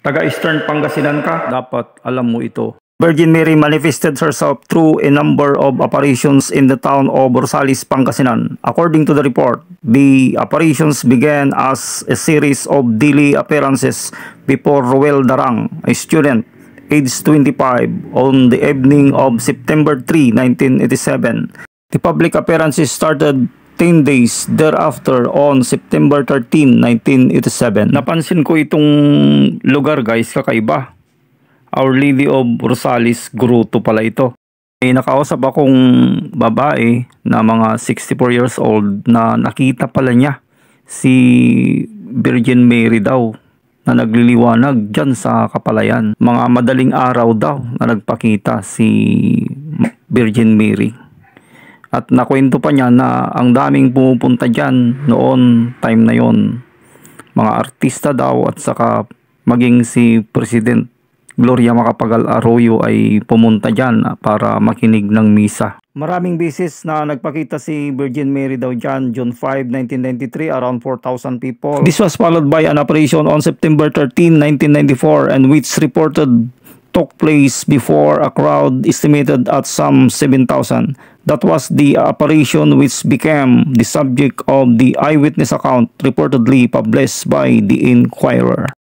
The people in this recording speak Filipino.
Taga-Eastern Pangasinan ka, dapat alam mo ito. Virgin Mary manifested herself through a number of apparitions in the town of Rosales, Pangasinan. According to the report, the apparitions began as a series of daily appearances before Roel Darang, a student, aged 25, on the evening of September 3, 1987. The public appearances started 10 days thereafter on September 13, 1987. Napansin ko itong lugar guys, kakaiba. Our Lady of Rosales Gruto pala ito. May nakausap akong babae na mga 64 years old na nakita pala niya si Virgin Mary daw na nagliliwanag dyan sa Kapalayan. Mga madaling araw daw na nagpakita si Virgin Mary. At nakwento pa niya na ang daming pumupunta dyan noon, time na yon. Mga artista daw at saka maging si President Gloria Macapagal Arroyo ay pumunta dyan para makinig ng misa. Maraming beses na nagpakita si Virgin Mary daw dyan, June 5, 1993, around 4,000 people. This was followed by an apparition on September 13, 1994, and which reported took place before a crowd estimated at some 7,000. That was the apparition which became the subject of the eyewitness account reportedly published by the Inquirer.